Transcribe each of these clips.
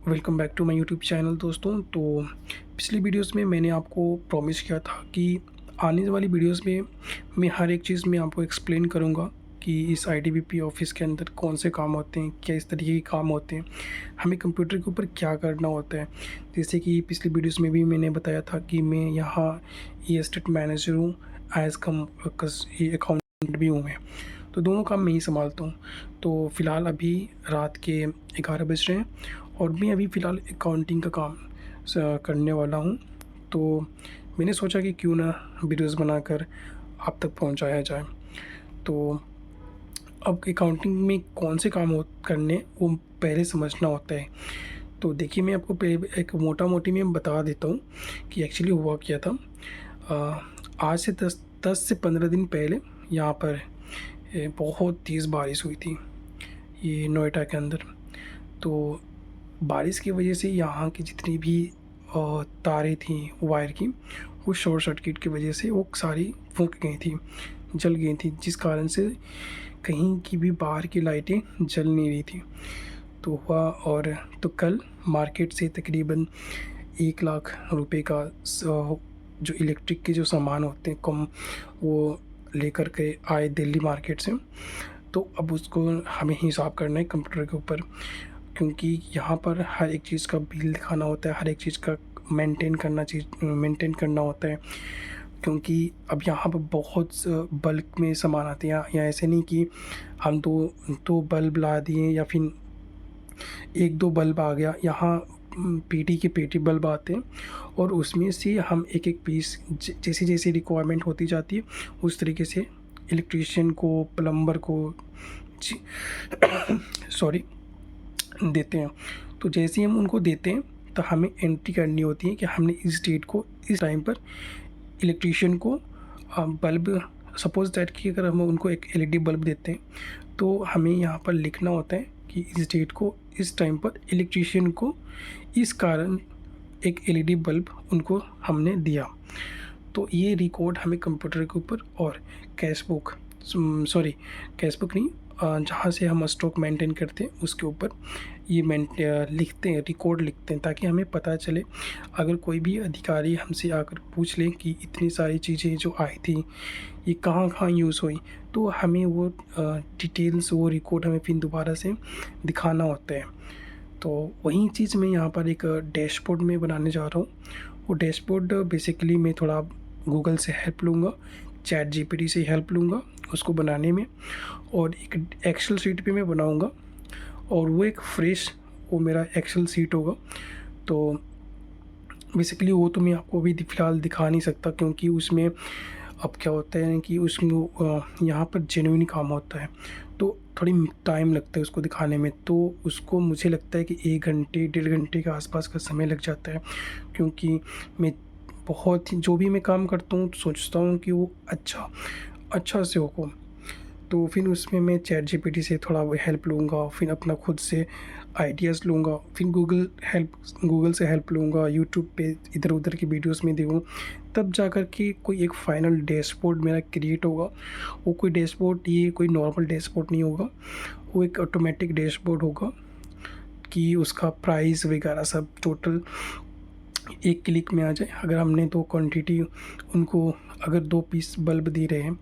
Welcome back to my YouTube channel दोस्तों। तो पिछली वीडियोस में मैंने आपको प्रॉमिस किया था कि आने वाली वीडियोस में मैं हर एक चीज़ में आपको एक्सप्लेन करूंगा कि इस आईटीबीपी ऑफिस के अंदर कौन से काम होते हैं, क्या इस तरीके के काम होते हैं, हमें कंप्यूटर के ऊपर क्या करना होता है। जैसे कि पिछली वीडियोस में भी मैंने बताया था कि मैं यहाँ एस्टेट मैनेजर हूँ, एज कम अकाउंटेंट भी हूँ मैं। तो दोनों काम मैं ही संभालता हूँ। तो फ़िलहाल अभी रात के 11 बज रहे हैं और मैं अभी फ़िलहाल अकाउंटिंग का काम करने वाला हूँ। तो मैंने सोचा कि क्यों ना वीडियोज़ बनाकर आप तक पहुँचाया जाए। तो अब अकाउंटिंग में कौन से काम करने वो पहले समझना होता है। तो देखिए, मैं आपको पहले एक मोटा-मोटी में बता देता हूँ कि एक्चुअली हुआ क्या था। आज से 10 से 15 दिन पहले यहाँ पर बहुत तेज़ बारिश हुई थी, ये नोएडा के अंदर। तो बारिश की वजह से यहाँ की जितनी भी तारें थी वायर की, वो शॉर्ट सर्किट की वजह से वो सारी फूंक गई थी, जल गई थी, जिस कारण से कहीं की भी बाहर की लाइटें जल नहीं रही थी। तो हुआ और तो कल मार्केट से तकरीबन 1 लाख रुपए का जो इलेक्ट्रिक के जो सामान होते हैं कम, वो लेकर के आए दिल्ली मार्केट से। तो अब उसको हमें हिसाब करना है कंप्यूटर के ऊपर, क्योंकि यहाँ पर हर एक चीज़ का बिल दिखाना होता है, हर एक चीज़ का मेंटेन करना होता है। क्योंकि अब यहाँ पर बहुत बल्क में सामान आते हैं, या ऐसे नहीं कि हम दो बल्ब ला दिए या फिर एक दो बल्ब आ गया। यहाँ पेटी के पेटी बल्ब आते हैं और उसमें से हम एक एक पीस जैसे जैसे रिक्वायरमेंट होती जाती है उस तरीके से इलेक्ट्रीशियन को, प्लम्बर को सॉरी देते हैं। तो जैसे ही हम उनको देते हैं तो हमें एंट्री करनी होती है कि हमने इस डेट को इस टाइम पर इलेक्ट्रीशियन को बल्ब, सपोज़ दैट कि अगर हम उनको एक एलईडी बल्ब देते हैं तो हमें यहाँ पर लिखना होता है कि इस डेट को इस टाइम पर इलेक्ट्रीशियन को इस कारण एक एलईडी बल्ब उनको हमने दिया। तो ये रिकॉर्ड हमें कंप्यूटर के ऊपर और कैश बुक नहीं, जहाँ से हम स्टॉक मेंटेन करते हैं उसके ऊपर ये लिखते हैं, रिकॉर्ड लिखते हैं, ताकि हमें पता चले अगर कोई भी अधिकारी हमसे आकर पूछ ले कि इतनी सारी चीज़ें जो आई थी ये कहाँ कहाँ यूज़ हुई, तो हमें वो डिटेल्स, वो रिकॉर्ड हमें फिर दोबारा से दिखाना होता है। तो वही चीज़ मैं यहाँ पर एक डैशबोर्ड में बनाने जा रहा हूँ। वो डैशबोर्ड बेसिकली मैं थोड़ा गूगल से हेल्प लूँगा, चैट जीपीटी से हेल्प लूँगा उसको बनाने में, और एक एक्सेल शीट पे मैं बनाऊँगा और वो एक फ्रेश वो मेरा एक्सेल शीट होगा। तो बेसिकली वो तो मैं आपको अभी फ़िलहाल दिखा नहीं सकता, क्योंकि उसमें अब क्या होता है कि उसमें यहाँ पर जेन्युइन काम होता है, तो थोड़ी टाइम लगता है उसको दिखाने में। तो उसको मुझे लगता है कि 1 घंटे 1.5 घंटे के आसपास का समय लग जाता है, क्योंकि मैं बहुत ही जो भी मैं काम करता हूँ तो सोचता हूँ कि वो अच्छा से हो। तो फिर उसमें मैं चैट जीपीटी से थोड़ा वो हेल्प लूँगा, फिर अपना खुद से आइडियाज़ लूँगा, फिर गूगल से हेल्प लूँगा, यूट्यूब पे इधर उधर की वीडियोस में देखूँ, तब जा कर के कोई एक फ़ाइनल डैशबोर्ड मेरा क्रिएट होगा। वो कोई डैशबोर्ड, ये कोई नॉर्मल डैशबोर्ड नहीं होगा, वो एक ऑटोमेटिक डैशबोर्ड होगा कि उसका प्राइस वगैरह सब टोटल एक क्लिक में आ जाए। अगर हमने तो क्वांटिटी उनको, अगर 2 पीस बल्ब दे रहे हैं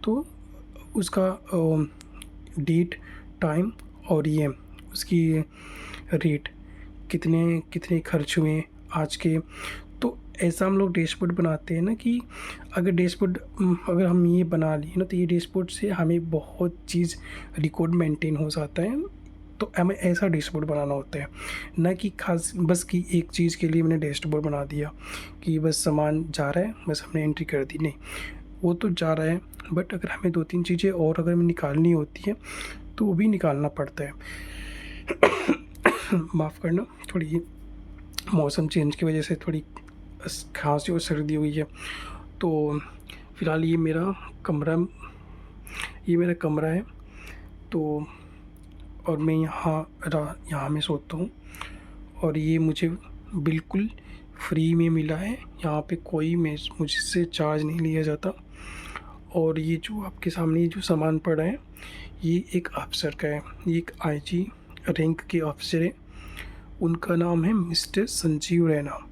तो उसका डेट, टाइम और ये उसकी रेट, कितने कितने खर्च हुए आज के। तो ऐसा हम लोग डैशबोर्ड बनाते हैं ना, कि अगर हम ये बना लिए ना तो ये डैशबोर्ड से हमें बहुत चीज़ रिकॉर्ड मेंटेन हो जाता है। तो हमें ऐसा डैशबोर्ड बनाना होता है, ना कि खास बस कि एक चीज़ के लिए मैंने डैशबोर्ड बना दिया कि बस सामान जा रहा है, बस हमने एंट्री कर दी। नहीं, वो तो जा रहा है, बट अगर हमें 2-3 चीज़ें और अगर हमें निकालनी होती है तो वो भी निकालना पड़ता है। माफ़ करना, थोड़ी मौसम चेंज की वजह से थोड़ी खांसी और सर्दी हुई है। तो फ़िलहाल ये मेरा कमरा है। तो और मैं यहाँ मैं सोता हूँ, और ये मुझे बिल्कुल फ्री में मिला है। यहाँ पे कोई मुझसे चार्ज नहीं लिया जाता। और ये जो आपके सामने ये जो सामान पड़ा है, ये एक अफ़सर का है, ये एक आईजी रैंक के ऑफिसर है, उनका नाम है मिस्टर संजीव रैना।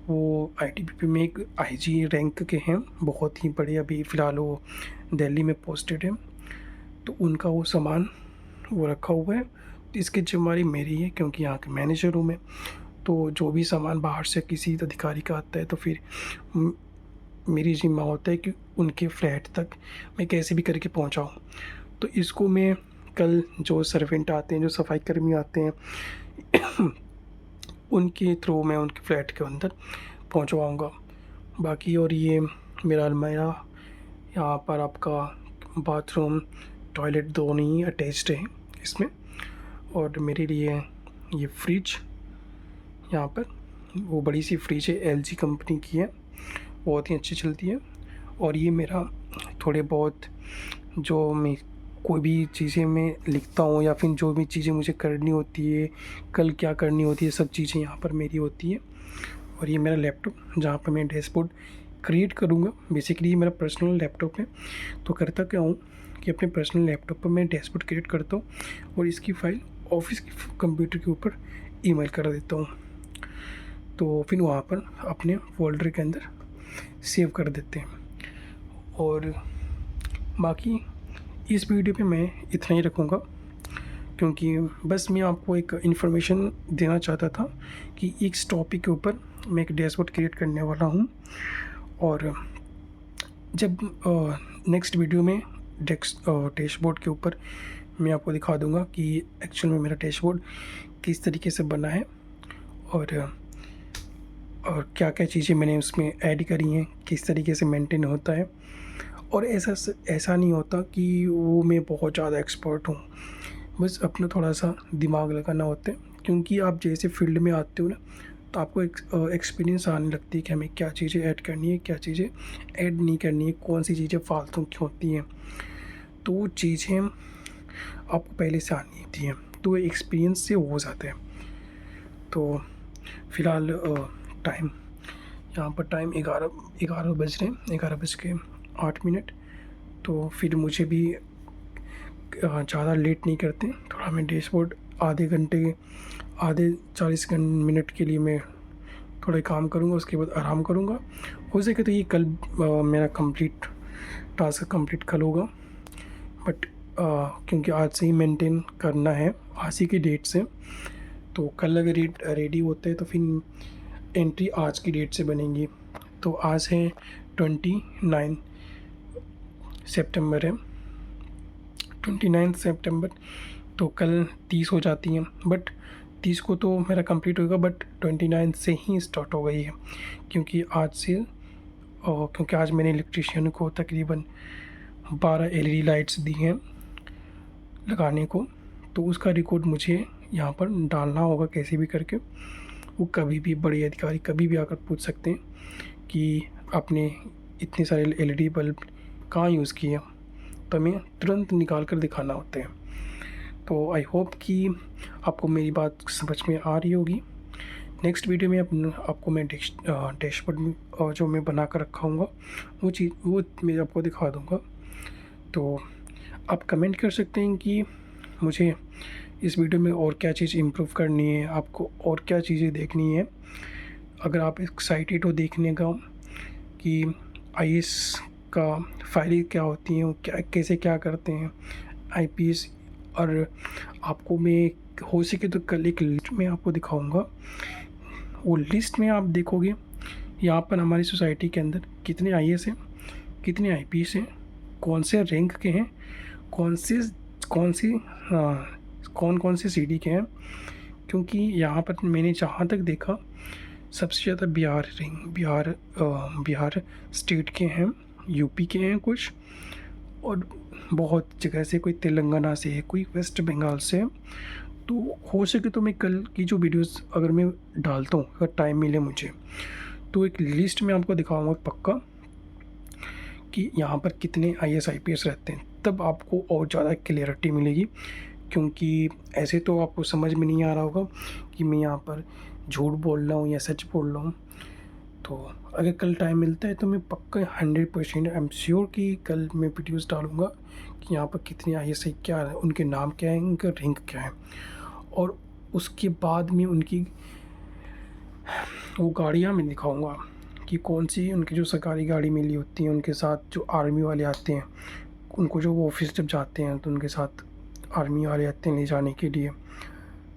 वो आईटीबीपी में एक आईजी रैंक के हैं, बहुत ही बड़े। अभी फ़िलहाल वो दिल्ली में पोस्टेड हैं। तो उनका वो सामान वो रखा हुआ है। तो इसकी ज़िम्मेदारी मेरी है क्योंकि यहाँ के मैनेजर हूँ मैं। तो जो भी सामान बाहर से किसी अधिकारी का आता है तो फिर मेरी ज़िम्मा होता है कि उनके फ्लैट तक मैं कैसे भी करके पहुँचाऊँ। तो इसको मैं कल जो सर्वेंट आते हैं, जो सफाई कर्मी आते हैं उनके थ्रू मैं उनके फ्लैट के अंदर पहुँचवाऊँगा। बाकी और ये मेरा अलमीरा, यहाँ पर आपका बाथरूम, टॉयलेट दोनों ही अटैच्ड हैं इसमें। और मेरे लिए ये फ्रिज, यहाँ पर वो बड़ी सी फ्रिज है, एलजी कंपनी की है, बहुत ही अच्छी चलती है। और ये मेरा थोड़े बहुत जो मैं कोई भी चीज़ें मैं लिखता हूँ या फिर जो भी चीज़ें मुझे करनी होती है, कल क्या करनी होती है, सब चीज़ें यहाँ पर मेरी होती है। और ये मेरा लैपटॉप जहाँ पर मैं डैशबोर्ड क्रिएट करूँगा। बेसिकली ये मेरा पर्सनल लैपटॉप है। तो करता क्या हूँ कि अपने पर्सनल लैपटॉप पर मैं डैशबोर्ड क्रिएट करता हूँ और इसकी फ़ाइल ऑफिस के कंप्यूटर के ऊपर ईमेल कर देता हूँ। तो फिर वहाँ पर अपने फोल्डर के अंदर सेव कर देते हैं। और बाकी इस वीडियो पे मैं इतना ही रखूँगा क्योंकि बस मैं आपको एक इन्फॉर्मेशन देना चाहता था कि इस टॉपिक के ऊपर मैं एक डैशबोर्ड क्रिएट करने वाला हूँ। और जब नेक्स्ट वीडियो में डैशबोर्ड के ऊपर मैं आपको दिखा दूँगा कि एक्चुअल में मेरा डैशबोर्ड किस तरीके से बना है और क्या क्या चीज़ें मैंने उसमें ऐड करी हैं, किस तरीके से मेंटेन होता है। और ऐसा नहीं होता कि वो मैं बहुत ज़्यादा एक्सपर्ट हूँ, बस अपना थोड़ा सा दिमाग लगाना होता है। क्योंकि आप जैसे फील्ड में आते हो ना तो आपको एक्सपीरियंस आने लगती है कि हमें क्या चीज़ें ऐड करनी है, क्या चीज़ें ऐड नहीं करनी है, कौन सी चीज़ें फालतू की होती हैं। तो वो चीज़ें आपको पहले से आनी होती हैं, तो एक्सपीरियंस से हो जाता है। तो फ़िलहाल टाइम यहाँ पर टाइम 11 बज रहे हैं, 11:08। तो फिर मुझे भी ज़्यादा लेट नहीं करते, थोड़ा मैं डैशबोर्ड आधे 40 मिनट के लिए मैं थोड़ा काम करूँगा, उसके बाद आराम करूँगा। हो सके तो ये कल मेरा टास्क कंप्लीट कल होगा। बट क्योंकि आज से ही मेंटेन करना है, आज ही की डेट से, तो कल अगर रेडी होते हैं तो फिर एंट्री आज की डेट से बनेंगी। तो आज है 29 सितंबर है, 29 सितंबर। तो कल 30 हो जाती हैं, बट 30 को तो मेरा कंप्लीट होगा, बट 29 से ही स्टार्ट हो गई है क्योंकि आज मैंने इलेक्ट्रीशियन को तकरीबन 12 एलईडी लाइट्स दी हैं लगाने को। तो उसका रिकॉर्ड मुझे यहाँ पर डालना होगा कैसे भी करके। वो कभी भी बड़े अधिकारी कभी भी आकर पूछ सकते हैं कि आपने इतने सारे एलईडी बल्ब कहाँ यूज़ किए, तो हमें तुरंत निकाल कर दिखाना होता है। तो आई होप कि आपको मेरी बात समझ में आ रही होगी। नेक्स्ट वीडियो में आपको मैं डैशबोर्ड में जो मैं बना कर रखा हूँगा वो मैं आपको दिखा दूँगा। तो आप कमेंट कर सकते हैं कि मुझे इस वीडियो में और क्या चीज़ इम्प्रूव करनी है, आपको और क्या चीज़ें देखनी है। अगर आप एक्साइटेड हो देखने का कि आईएएस का फाइलें क्या होती हैं, वो कैसे क्या करते हैं आईपीएस। और आपको मैं हो सके तो कल एक लिस्ट में आपको दिखाऊंगा। वो लिस्ट में आप देखोगे यहाँ पर हमारी सोसाइटी के अंदर कितने आईएएस हैं, कितने आईपीएस हैं, कौन से रैंक के हैं, कौन से सीडी के हैं। क्योंकि यहाँ पर मैंने जहाँ तक देखा सबसे ज़्यादा बिहार स्टेट के हैं, यूपी के हैं कुछ, और बहुत जगह से, कोई तेलंगाना से है, कोई वेस्ट बंगाल से है। तो हो सके तो मैं कल की जो वीडियोस अगर मैं डालता हूँ, अगर टाइम मिले मुझे, तो एक लिस्ट में आपको दिखाऊंगा पक्का कि यहाँ पर कितने आईएएस आईपीएस रहते हैं। तब आपको और ज़्यादा क्लियरिटी मिलेगी। क्योंकि ऐसे तो आपको समझ में नहीं आ रहा होगा कि मैं यहाँ पर झूठ बोल रहा हूँ या सच बोल रहा हूँ। तो अगर कल टाइम मिलता है तो मैं पक्का 100% आई एम श्योर कि कल मैं वीडियोस डालूँगा कि यहाँ पर कितने आईएएस क्या है, उनके नाम क्या है, उनका रैंक क्या है। और उसके बाद में उनकी वो गाड़ियाँ मैं दिखाऊँगा कि कौन सी उनकी जो सरकारी गाड़ी मिली होती है, उनके साथ जो आर्मी वाले आते हैं, उनको जो वो ऑफ़िस जब जाते हैं तो उनके साथ आर्मी वाले आते हैं ले जाने के लिए।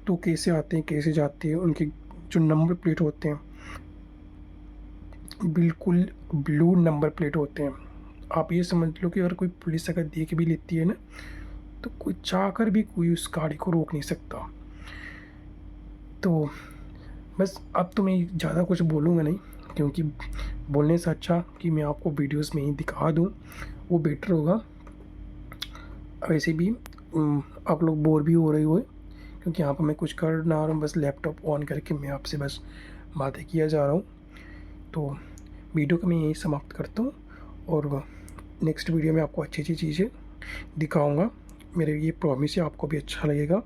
तो कैसे आते हैं, कैसे जाते हैं, उनके जो नंबर प्लेट होते हैं बिल्कुल ब्लू नंबर प्लेट होते हैं। आप ये समझ लो कि अगर कोई पुलिस अगर देख भी लेती है ना, तो कोई चाहकर भी कोई उस गाड़ी को रोक नहीं सकता। तो बस अब तो मैं ज़्यादा कुछ बोलूँगा नहीं, क्योंकि बोलने से अच्छा कि मैं आपको वीडियोस में ही दिखा दूँ, वो बेटर होगा। वैसे भी आप लोग बोर भी हो रहे हो, क्योंकि यहाँ पर मैं कुछ कर ना रहा हूँ, बस लैपटॉप ऑन करके मैं आपसे बस बातें किया जा रहा हूँ। तो वीडियो को मैं यहीं समाप्त करता हूँ और नेक्स्ट वीडियो में आपको अच्छी चीज़ें दिखाऊँगा। मेरे ये प्रॉमिस है, आपको भी अच्छा लगेगा।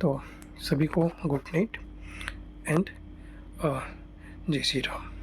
तो सभी को गुड नाइट एंड जय श्री राम।